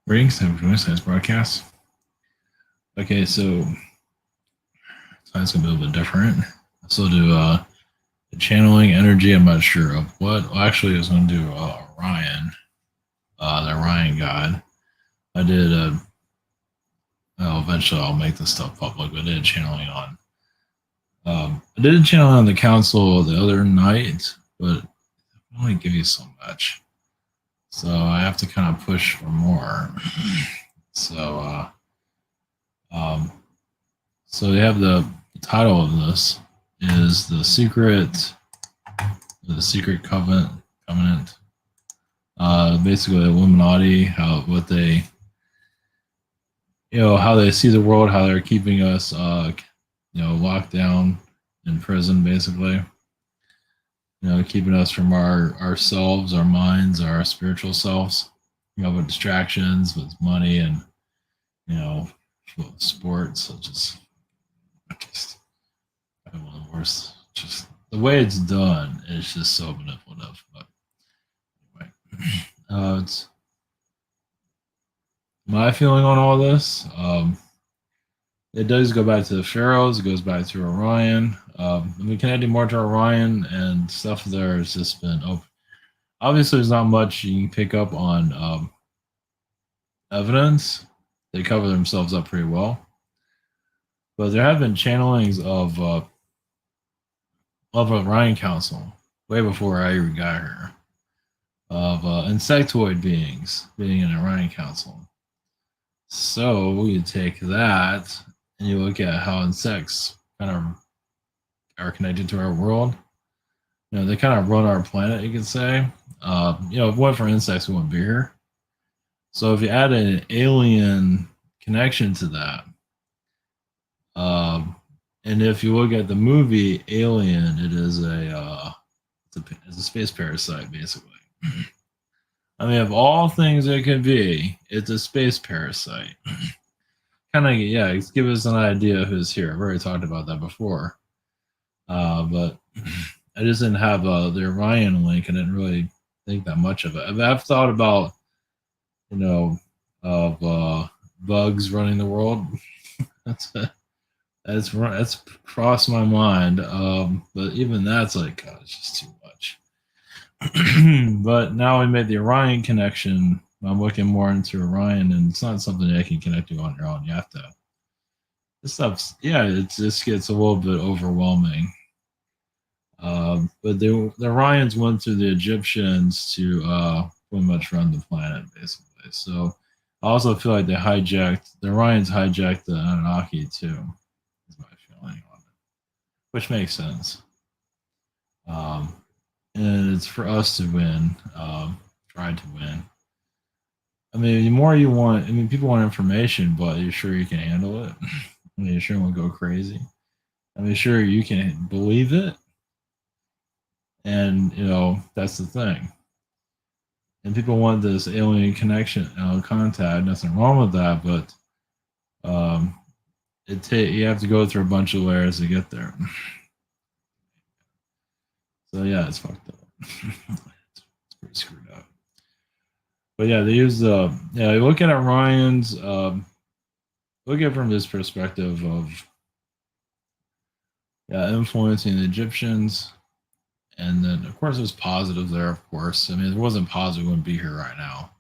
Ratings time for joining tonight's broadcast. Okay, so tonight's gonna be a little bit different. I still do channeling energy. I'm not sure of what. Well, actually, I was gonna do Orion, the Orion god. I did. Well, eventually, I'll make this stuff public. But I did channeling on. I did a channeling on the council the other night, but I only give you so much, so I have to kind of push for more. So. Um, So they have the title of this is the secret covenant. Basically, Illuminati, how they see the world, how they're keeping us, locked down in prison, basically. Keeping us from ourselves, our minds, our spiritual selves. With distractions, with money, and sports, such as just one of the worst. Just the way it's done is just so manipulative. But anyway, it's my feeling on all this. It does go back to the pharaohs. It goes back to Orion. Connecting more to Orion and stuff there has just been open. Obviously, there's not much you can pick up on evidence. They cover themselves up pretty well. But there have been channelings of Orion Council way before I even got here, of insectoid beings being in Orion Council. So you take that and you look at how insects kind of are connected to our world. They kind of run our planet, you could say. If it wasn't for insects, we wouldn't be here. So if you add an alien connection to that, and if you look at the movie Alien, it is it's a space parasite, basically. Of all things it could be, it's a space parasite. Give us an idea of who's here. I've already talked about that before. But I just didn't have the Orion link. I didn't really think that much of it. I've thought about, of bugs running the world. That's crossed my mind. But even that's like, God, it's just too much. But now we made the Orion connection. I'm looking more into Orion, and it's not something that you can connect to on your own. You have to. This stuff's it just gets a little bit overwhelming. But the Orions went through the Egyptians to pretty much run the planet, basically. So I also feel like the Orions hijacked the Anunnaki too. Is my feeling on it, which makes sense. And it's for us to win, try to win. The more you want, people want information, but are you sure you can handle it? You sure won't go crazy? Sure you can believe it? And, that's the thing. And people want this alien connection, contact. Nothing wrong with that, but you have to go through a bunch of layers to get there. So yeah, it's fucked up. It's pretty screwed up. But yeah, they use you look at Orion's, look at it from this perspective of influencing the Egyptians. And then, of course, there's positive there, of course. If it wasn't positive, we wouldn't be here right now.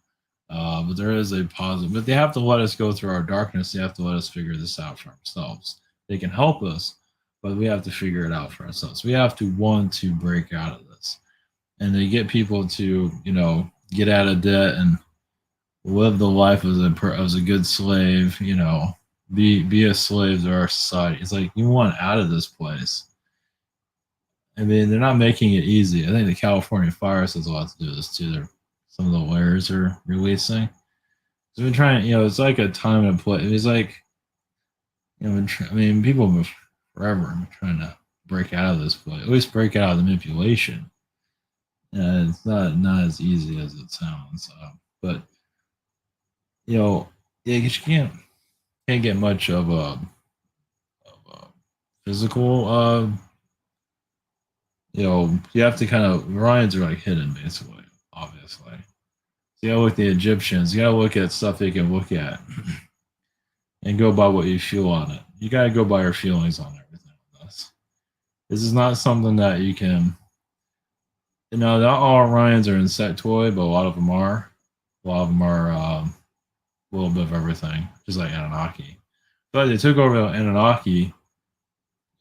But there is a positive. But they have to let us go through our darkness. They have to let us figure this out for ourselves. They can help us, but we have to figure it out for ourselves. We have to want to break out of this. And they get people to, get out of debt and live the life as a good slave, be a slave to our society. It's like you want out of this place. They're not making it easy. I think the California fires has a lot to do with this too. Some of the lawyers are releasing. So we've been trying, it's like a time and a place. It's like, people have forever trying to break out of this place. At least break out of the manipulation. It's not as easy as it sounds. But you can't get much of a physical. You have to kind of Ryans are like hidden basically, obviously. you gotta look at the Egyptians. You gotta look at stuff they can look at and go by what you feel on it. You gotta go by your feelings on everything on this. This is not something that you can. Not all Orions are insectoid, but a lot of them are. A lot of them are a little bit of everything, just like Anunnaki. But they took over Anunnaki,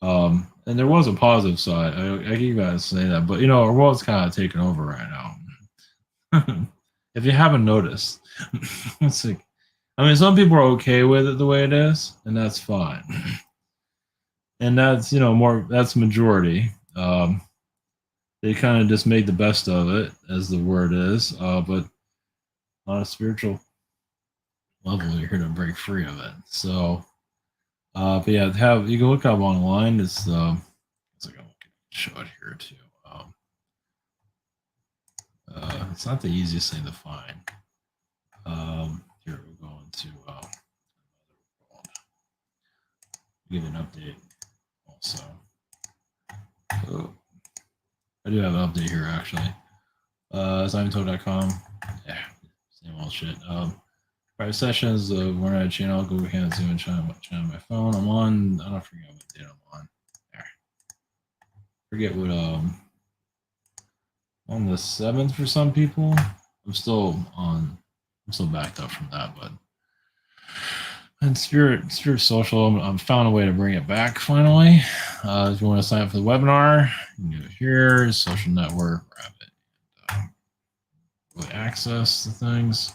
and there was a positive side. I keep guys saying that, but our world's kind of taken over right now. If you haven't noticed, it's like, I mean, some people are okay with it the way it is, and that's fine. And that's that's majority. They kind of just make the best of it, as the word is. But on a spiritual level, you're here to break free of it. So, but yeah, you can look up online. It's like I can show it here too. It's not the easiest thing to find. Here we're going to give an update also. So, I do have an update here actually. SimonToad.com. Yeah, same old shit. Private sessions, Warner channel, Google Hands, Zoom, and channel on my phone. I'm on. I don't forget what date I'm on. There. Forget what on the 7th for some people. I'm still backed up from that, but and Spirit Social, I'm found a way to bring it back finally. If you want to sign up for the webinar, you can go here, social network, grab it, really access the things.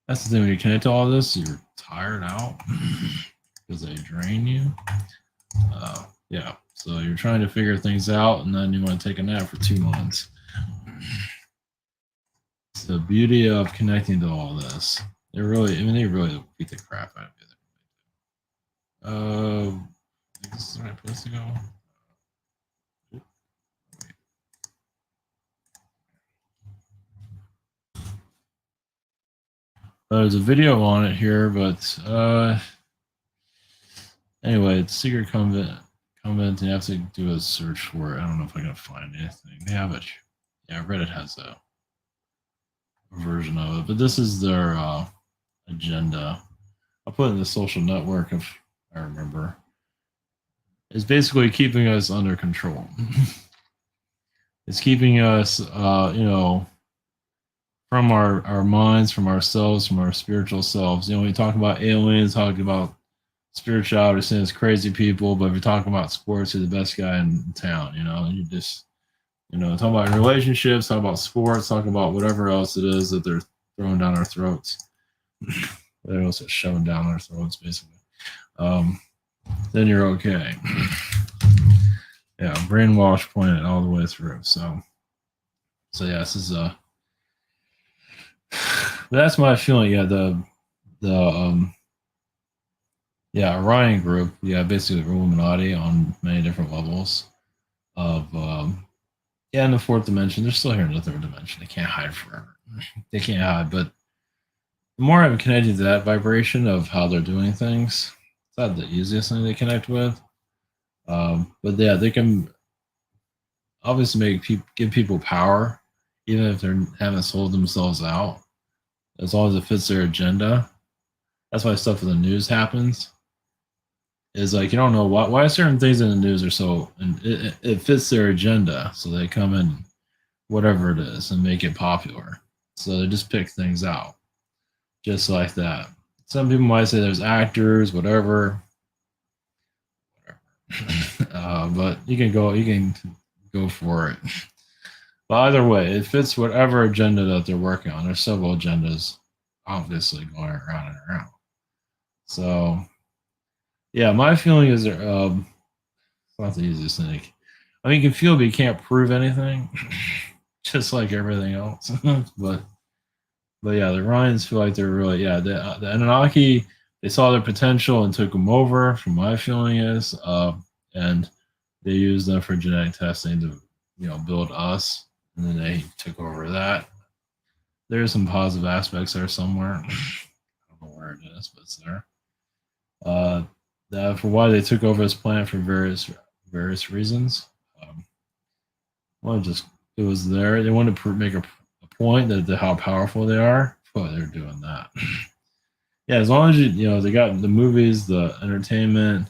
That's the thing when you connect to all this, you're tired out because they drain you. Yeah, so you're trying to figure things out, and then you want to take a nap for 2 months. It's the beauty of connecting to all this. They really beat the crap out of you. I think this is the right place to go. There's a video on it here, but anyway, it's secret convent, and you have to do a search for it. I don't know if I can find anything. They have it. Yeah, Reddit has a version of it, but this is their agenda. I'll put it in the social network if I remember. It's basically keeping us under control. It's keeping us, from our minds, from ourselves, from our spiritual selves. When you talk about aliens, talking about spirituality, saying it's crazy people, but if you're talking about sports, you're the best guy in town. You just, talking about relationships, talking about sports, talking about whatever else it is that they're throwing down our throats. They're also shoving down our throats, basically. Then you're okay. Yeah, brainwash planet all the way through. So yeah, this is that's my feeling. Yeah, the Orion group. Yeah, basically Illuminati on many different levels of in the 4th dimension. They're still here in the 3rd dimension. They can't hide forever. They can't hide, but the more I'm connected to that vibration of how they're doing things, it's not the easiest thing they connect with. But yeah, they can obviously give people power, even if they haven't sold themselves out, as long as it fits their agenda. That's why stuff in the news happens. Is like you don't know why certain things in the news are so, and it fits their agenda, so they come in whatever it is and make it popular. So they just pick things out, just like that. Some people might say there's actors, whatever. But you can go for it. But either way, it fits whatever agenda that they're working on. There's several agendas, obviously, going around and around. So, yeah, my feeling is it's not the easiest thing. I mean, you can feel, but you can't prove anything, just like everything else. but yeah, the Ryans feel like they're really the Anunnaki. They saw their potential and took them over. From my feeling is, and they used them for genetic testing to build us, and then they took over that. There's some positive aspects there somewhere. I don't know where it is, but it's there. That for why they took over this planet for various reasons. It was there. They wanted to make a point that how powerful they are, boy, they're doing that. Yeah, as long as you know they got the movies, the entertainment,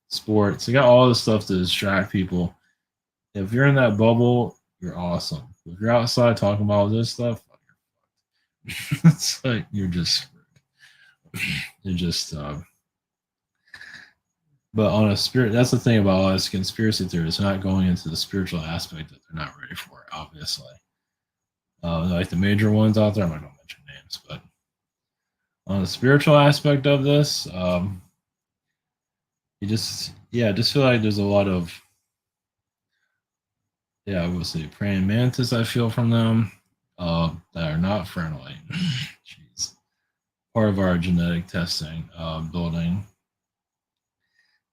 sports, they got all this stuff to distract people. If you're in that bubble, you're awesome. If you're outside talking about all this stuff, it's like you're just screwed. You're just but on a spirit, that's the thing about all this conspiracy theories. They're not going into the spiritual aspect that they're not ready for, obviously. Like the major ones out there, I'm not going to mention names, but on the spiritual aspect of this, you just feel like there's a lot of, I would say praying mantis. I feel from them that are not friendly. Jeez, part of our genetic testing building,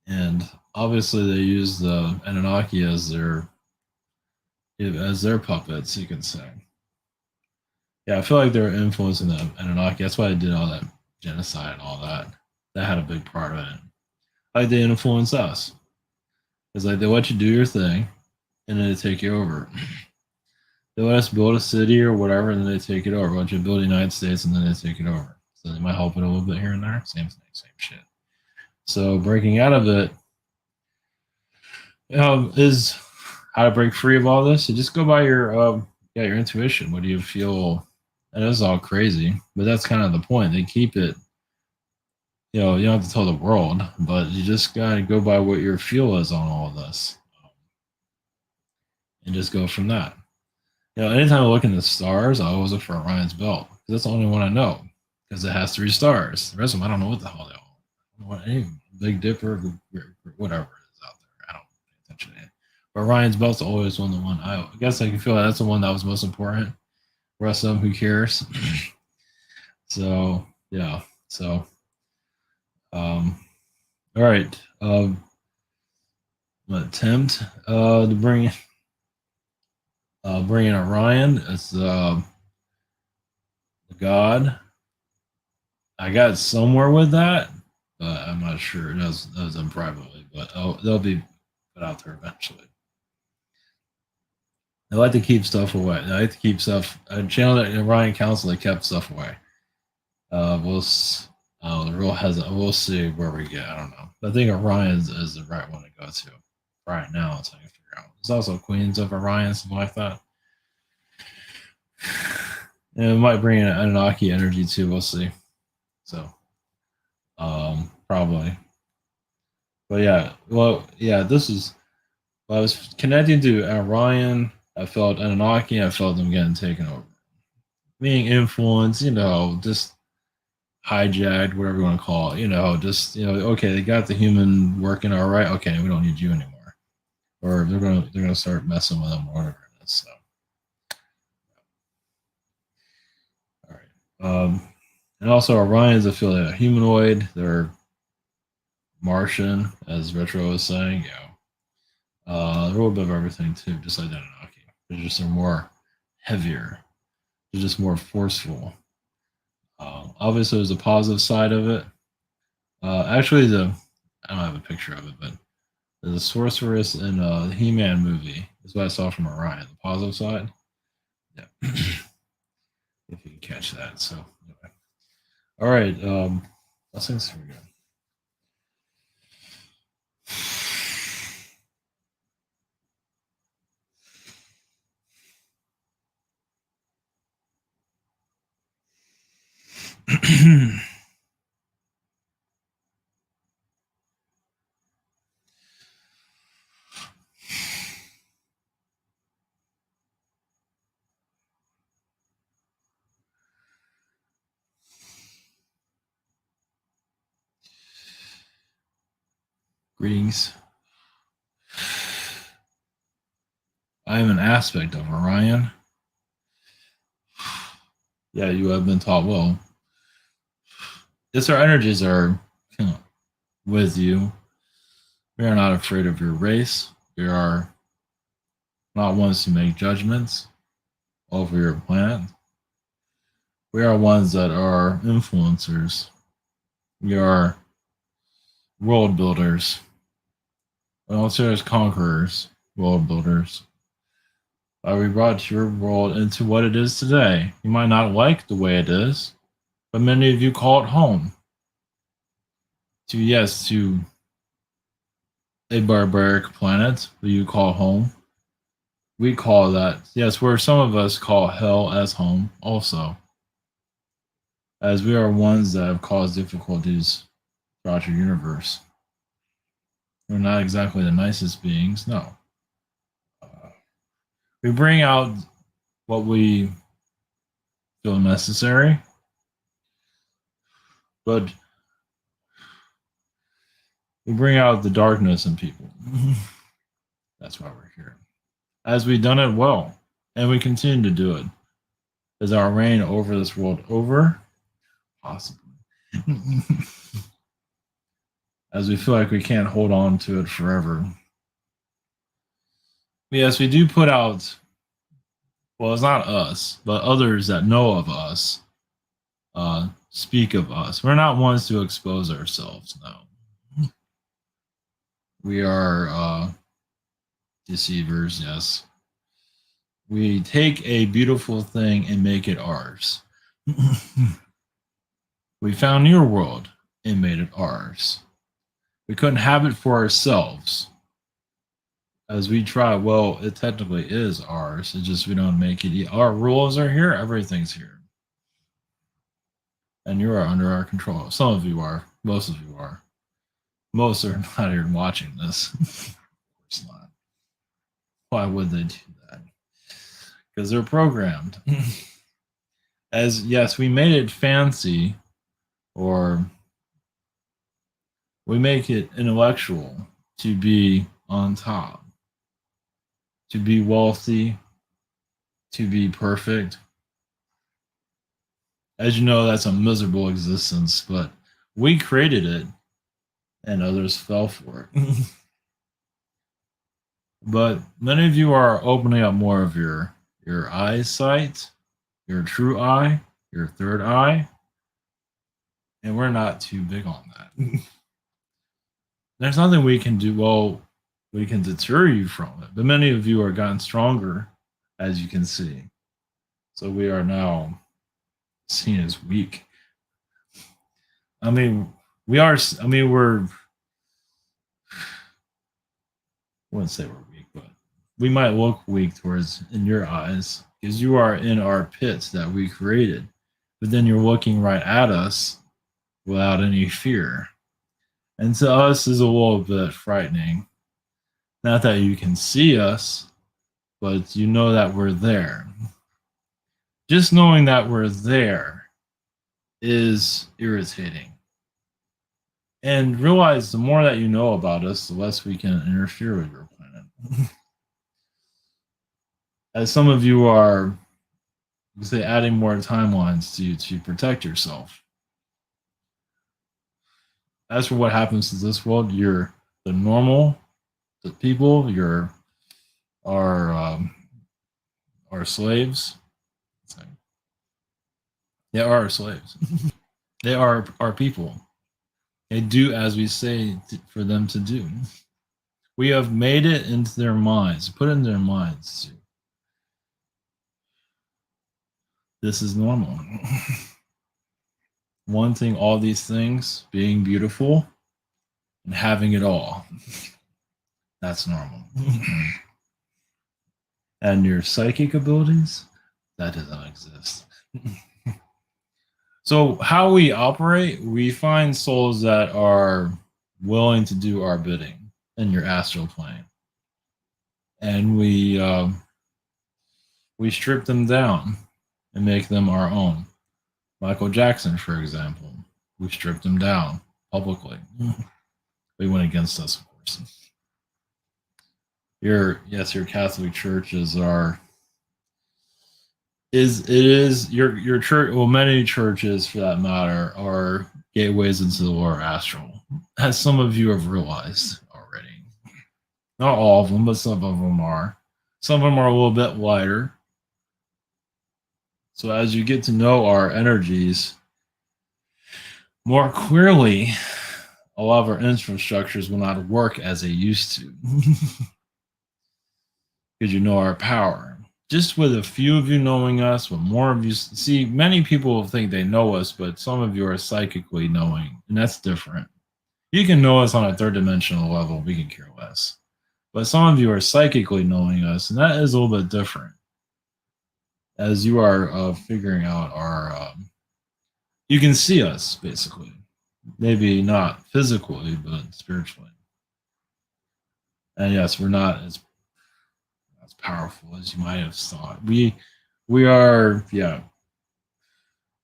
and obviously they use the Anunnaki as their puppets, you can say. Yeah, I feel like they're influencing the Anunnaki. That's why they did all that genocide and all that. That had a big part of it. Like they influence us. It's like they let you do your thing, and then they take you over. They let us build a city or whatever, and then they take it over. They want you to build the United States, and then they take it over. So they might help it a little bit here and there. Same thing, same shit. So breaking out of it is how to break free of all this. So just go by your intuition. What do you feel? And this is all crazy, but that's kind of the point. They keep it. You know, you don't have to tell the world, but you just gotta go by what your feel is on all of this, and just go from that. You know, anytime I look in the stars, I always look for Orion's belt because that's the only one I know because it has 3 stars. The rest of them, I don't know what the hell they are. I don't know what any Big Dipper, whatever it is out there. I don't pay attention to it. But Orion's belt's always the one. I guess I can feel like that's the one that was most important. The rest of them, who cares? So yeah. So all right. Attempt to bring in Orion as the god. I got somewhere with that, but I'm not sure. That was done privately, but they'll be put out there eventually. They like to keep stuff away. They like to keep stuff. A channel that Orion Council, they kept stuff away. The real hesitant. We'll see where we get. I don't know. I think Orion is the right one to go to right now. Until I can figure out. There's also Queens of Orion, something like that. And it might bring in Anunnaki energy too. We'll see. So, probably. But yeah. This is. I was connecting to Orion. I felt Anunnaki. I felt them getting taken over, being influenced. Just hijacked, whatever you want to call it. Okay, they got the human working all right. Okay, we don't need you anymore, or they're gonna start messing with them, or whatever it is. So, all right. And also Orion's affiliate humanoid. They're Martian, as Retro was saying. Yeah. They're a little bit of everything too, just like Anunnaki. They're more heavier. They're just more forceful. Obviously, there's a positive side of it. Actually, I don't have a picture of it, but there's a sorceress in the He-Man movie. That's what I saw from Orion. The positive side. Yeah. If you can catch that. So, anyway. All right. Blessings. Here we go. Greetings. I am an aspect of Orion. Yeah, you have been taught well. Yes, our energies are with you. We are not afraid of your race. We are not ones to make judgments over your planet. We are ones that are influencers. We are world builders. Also, as conquerors, world builders. We brought your world into what it is today. You might not like the way it is, but many of you call it home. To a barbaric planet that you call home. We call that, yes, where some of us call hell as home also, as we are ones that have caused difficulties throughout your universe. We're not exactly the nicest beings, no. We bring out what we feel necessary, but we bring out the darkness in people. That's why we're here. As we've done it well, and we continue to do it. Is our reign over this world over? Possibly. As we feel like we can't hold on to it forever. Yes, we do put out, well, it's not us, but others that know of us speak of us. We're not ones to expose ourselves, no. We are deceivers, yes. We take a beautiful thing and make it ours. We found your world and made it ours. We couldn't have it for ourselves. As we try, well, it technically is ours. It's just we don't make it. Our rules are here. Everything's here. And you are under our control. Some of you are. Most of you are. Most are not even watching this. Of course not. Why would they do that? Because they're programmed. As, yes, we made it fancy, or we make it intellectual to be on top, to be wealthy, to be perfect. As you know, that's a miserable existence, but we created it and others fell for it. But many of you are opening up more of your eyesight, your true eye, your third eye, and we're not too big on that. There's nothing we can do. Well, we can deter you from it, but many of you are gotten stronger, as you can see. So we are now seen as weak. I mean, we're, I wouldn't say we're weak, but we might look weak towards in your eyes because you are in our pits that we created, but then you're looking right at us without any fear. And to us is a little bit frightening. Not that you can see us, but you know that we're there. Just knowing that we're there is irritating. And realize the more that you know about us, the less we can interfere with your planet. As some of you are, say, adding more timelines to you to protect yourself. As for what happens to this world, you're the normal, the people, you're our slaves. They are our slaves. They are our people. They do as we say for them to do. We have made it into their minds, put in their minds. This is normal. Wanting all these things, being beautiful, and having it all. That's normal. And your psychic abilities, that doesn't exist. So how we operate, we find souls that are willing to do our bidding in your astral plane. And we strip them down and make them our own. Michael Jackson, for example, we stripped him down publicly. They went against us, of course. Your Catholic churches are your church, well, many churches for that matter are gateways into the lower astral, as some of you have realized already. Not all of them, but some of them are. Some of them are a little bit lighter. So as you get to know our energies more clearly, a lot of our infrastructures will not work as they used to. Because you know our power. just with a few of you knowing us, with more of you, see, many people think they know us, but some of you are psychically knowing, and that's different. You can know us on a third dimensional level, we can care less. But some of you are psychically knowing us, and that is a little bit different. As you are figuring out our, you can see us basically. Maybe not physically, but spiritually. And yes, we're not as powerful as you might have thought. We are, yeah,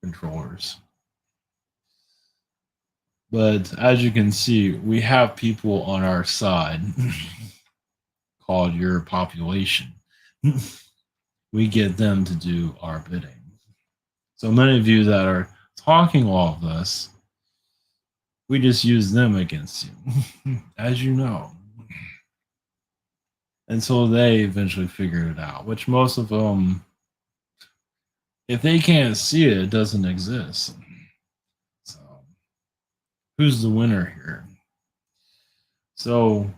controllers. But as you can see, we have people on our side called your population. We get them to do our bidding. So many of you that are talking all of this, we just use them against you, as you know, until they eventually figure it out, which most of them, if they can't see it, it doesn't exist. So, who's the winner here? So,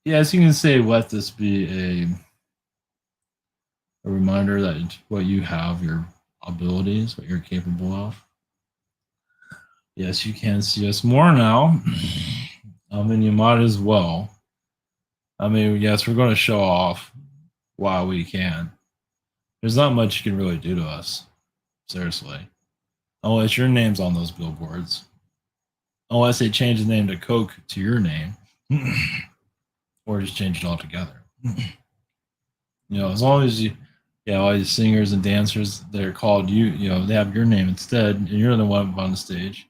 yes, you can say, let this be a reminder that what you have, your abilities, what you're capable of. Yes, you can see us more now. I mean, you might as well. I mean, yes, we're going to show off while we can. There's not much you can really do to us, seriously. Unless your name's on those billboards. Unless they change the name to Coke to your name. Or just change it altogether. As long as you, all these singers and dancers, they're called you, they have your name instead, and you're the one up on the stage.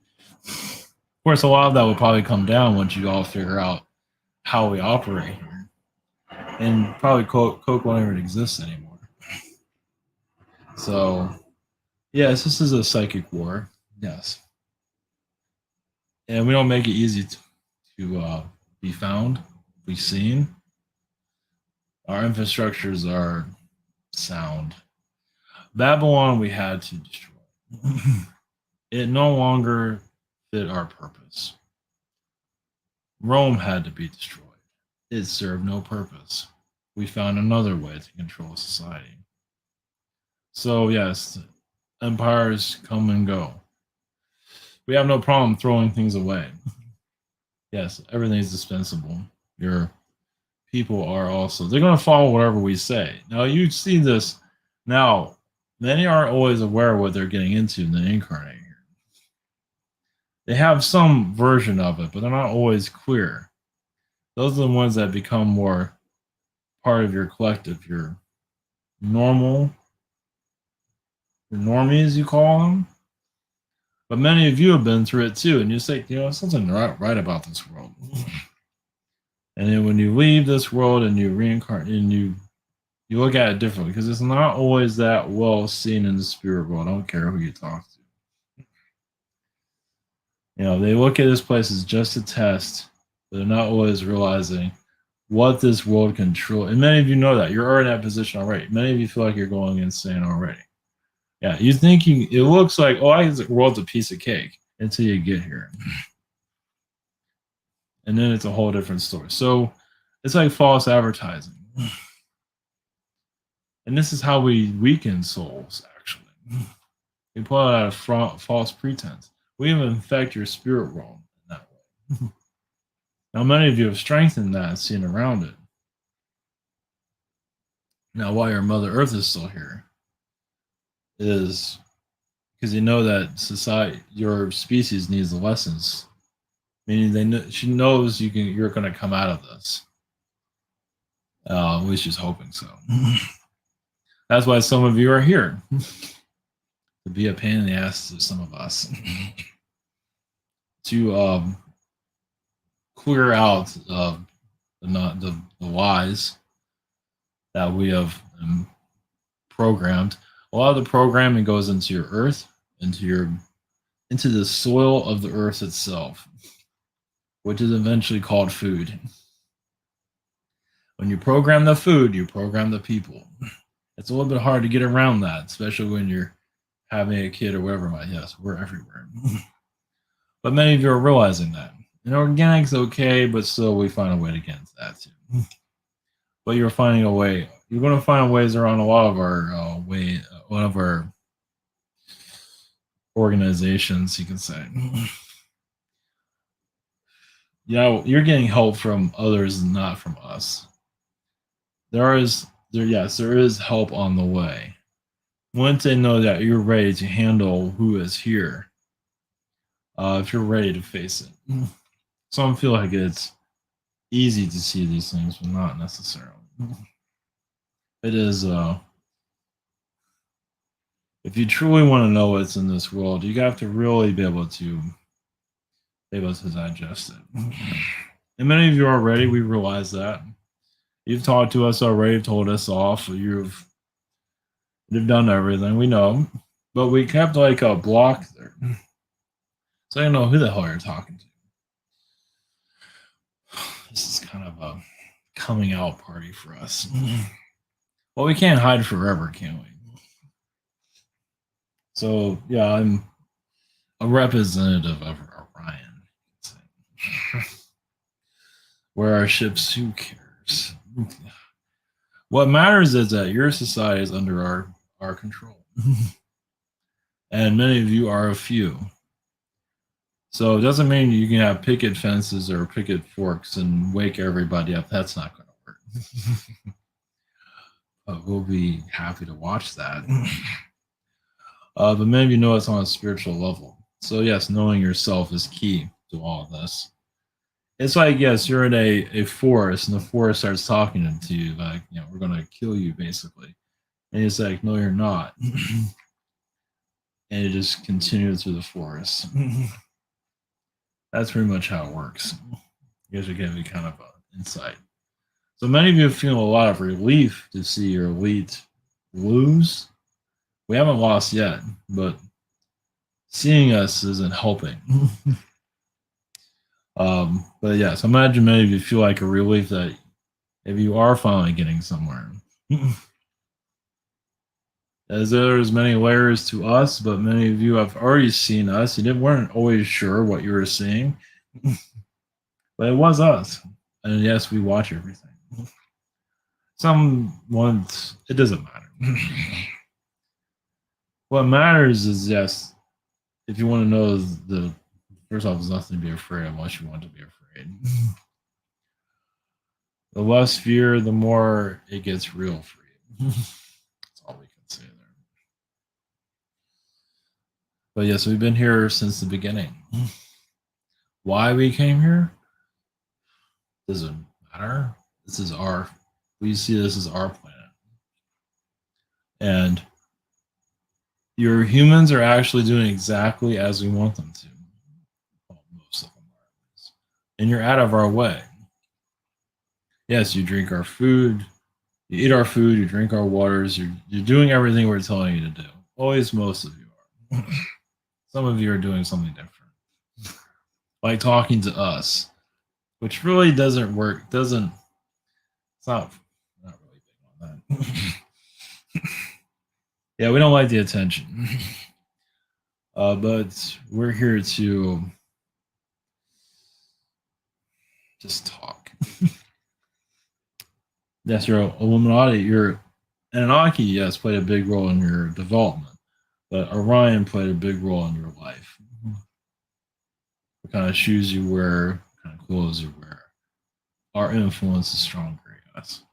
Of course, a lot of that will probably come down once you all figure out how we operate here. And probably Coke won't even exist anymore. So, yes, this is a psychic war. Yes. And we don't make it easy to be found, be seen. Our infrastructures are sound. Babylon we had to destroy. It no longer fit our purpose. Rome had to be destroyed. It served no purpose. We found another way to control society. So, yes, empires come and go. We have no problem throwing things away. Yes, everything is dispensable. Your people are also, they're going to follow whatever we say. Now, you see this now. Many aren't always aware of what they're getting into in the incarnate here. They have some version of it, but they're not always clear. Those are the ones that become more part of your collective, your normies, you call them. But many of you have been through it too, and you say, something right about this world. And then when you leave this world and you reincarnate, and you look at it differently, because it's not always that well seen in the spirit world. I don't care who you talk to. They look at this place as just a test, but they're not always realizing what this world controls. And many of you know that. You're already in that position already. Many of you feel like you're going insane already. Yeah, you think it looks like, the world's a piece of cake until you get here. And then it's a whole different story. So it's like false advertising. And this is how we weaken souls, actually. We pull it out of false pretense. We even infect your spirit realm in that way. Now, many of you have strengthened that and seen around it. Now, why your Mother Earth is still here is because you know that society, your species needs the lessons. Meaning, she knows you're going to come out of this. At least she's hoping so. That's why some of you are here. To be a pain in the ass to some of us. To clear out the lies that we have programmed. A lot of the programming goes into your earth, into the soil of the earth itself, which is eventually called food. When you program the food, you program the people. It's a little bit hard to get around that, especially when you're having a kid or whatever. Yes, we're everywhere. But many of you are realizing that. And organic's okay, but still we find a way to get into that too. But you're finding a way you're going to find ways around a lot of our one of our organizations, you can say. Yeah, you're getting help from others, not from us. There is help on the way. Once they know that you're ready to handle who is here, if you're ready to face it. Some feel like it's easy to see these things, but not necessarily. It is, if you truly want to know what's in this world, you have to really be able to digest it. And many of you already, we realize that. You've talked to us already, told us off. You've done everything. We know, but we kept like a block there, so I don't know who the hell you're talking to. This is kind of a coming out party for us. Well, we can't hide forever, can we? So yeah, I'm a representative of Orion. Where our ships, who cares? What matters is that your society is under our control. And many of you are a few. So it doesn't mean you can have picket fences or picket forks and wake everybody up. That's not going to work. But we'll be happy to watch that. But many of you know it's on a spiritual level. So yes, knowing yourself is key to all of this. It's like, yes, you're in a forest and the forest starts talking to you like, we're going to kill you basically. And it's like, no, you're not. And it just continues through the forest. That's pretty much how it works. You guys are giving me kind of an insight. So many of you feel a lot of relief to see your elite lose. We haven't lost yet, but seeing us isn't helping. But yes, imagine many of you feel like a relief that if you are finally getting somewhere. As there's many layers to us, but many of you have already seen us. You weren't always sure what you were seeing, but it was us. And yes, we watch everything. It doesn't matter. What matters is, yes, if you want to know first off, there's nothing to be afraid of unless you want to be afraid. The less fear, the more it gets real for you. That's all we can say there. But yes, we've been here since the beginning. Why we came here doesn't matter. We see this as our planet. And your humans are actually doing exactly as we want them to. Well, most of them are. And you're out of our way. Yes, you drink our food, you eat our food, you drink our waters, you're doing everything we're telling you to do. Always, most of you are. Some of you are doing something different. Like talking to us, which really doesn't work. It's not really big on that. Yeah, we don't like the attention. But we're here to just talk. Yes, you're Illuminati. Your Anunnaki, yes, played a big role in your development, but Orion played a big role in your life. What kind of shoes you wear, what kind of clothes you wear. Our influence is stronger, yes.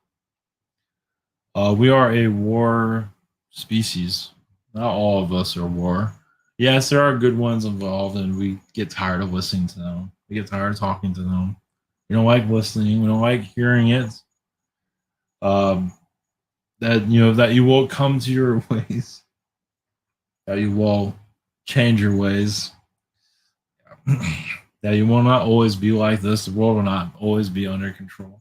We are a war species. Not all of us are war. Yes, there are good ones involved, and we get tired of listening to them. We get tired of talking to them. We don't like listening. We don't like hearing it. That you will come to your ways. That you will change your ways. That you will not always be like this. The world will not always be under control.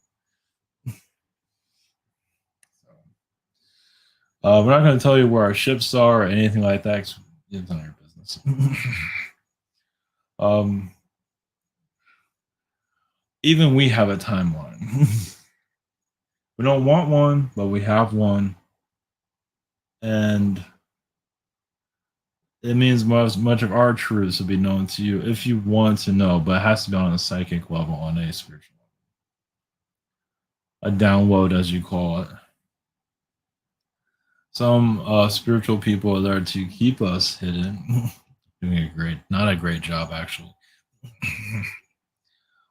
We're not going to tell you where our ships are or anything like that. It's none of your business. Even we have a timeline. We don't want one, but we have one. And it means much of our truths will be known to you if you want to know, but it has to be on a psychic level, on a spiritual level. A download, as you call it. Some spiritual people are there to keep us hidden. Doing not a great job, actually.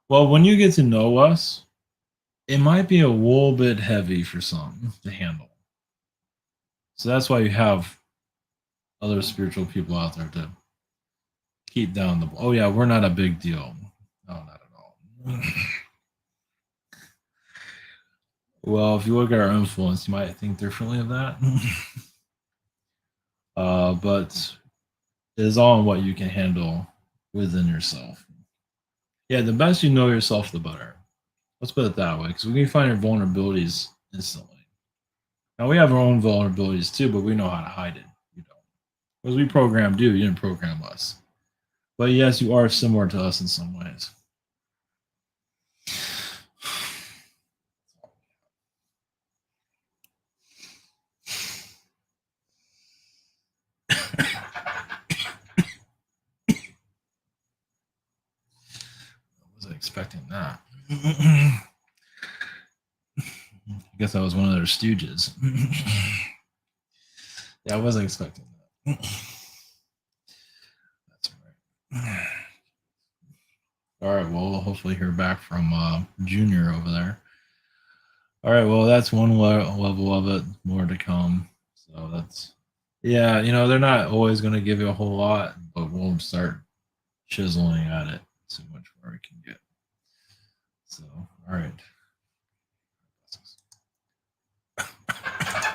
Well, when you get to know us, it might be a little bit heavy for some to handle. So that's why you have other spiritual people out there to keep down the. Oh yeah, we're not a big deal. No, not at all. Well, if you look at our influence, you might think differently of that. But it is all in what you can handle within yourself. Yeah, the best you know yourself, the better. Let's put it that way, because we can find your vulnerabilities instantly. Now we have our own vulnerabilities too, but we know how to hide it. You don't, because we programmed you. You didn't program us. But yes, you are similar to us in some ways. I wasn't expecting that. I guess I was one of their stooges. Yeah, I wasn't expecting that. That's all right. All right, well, we'll hopefully hear back from Junior over there. All right, well, that's one level of it. More to come. So that's, yeah, they're not always going to give you a whole lot, but we'll start chiseling at it. See how much more we can get. So, all right.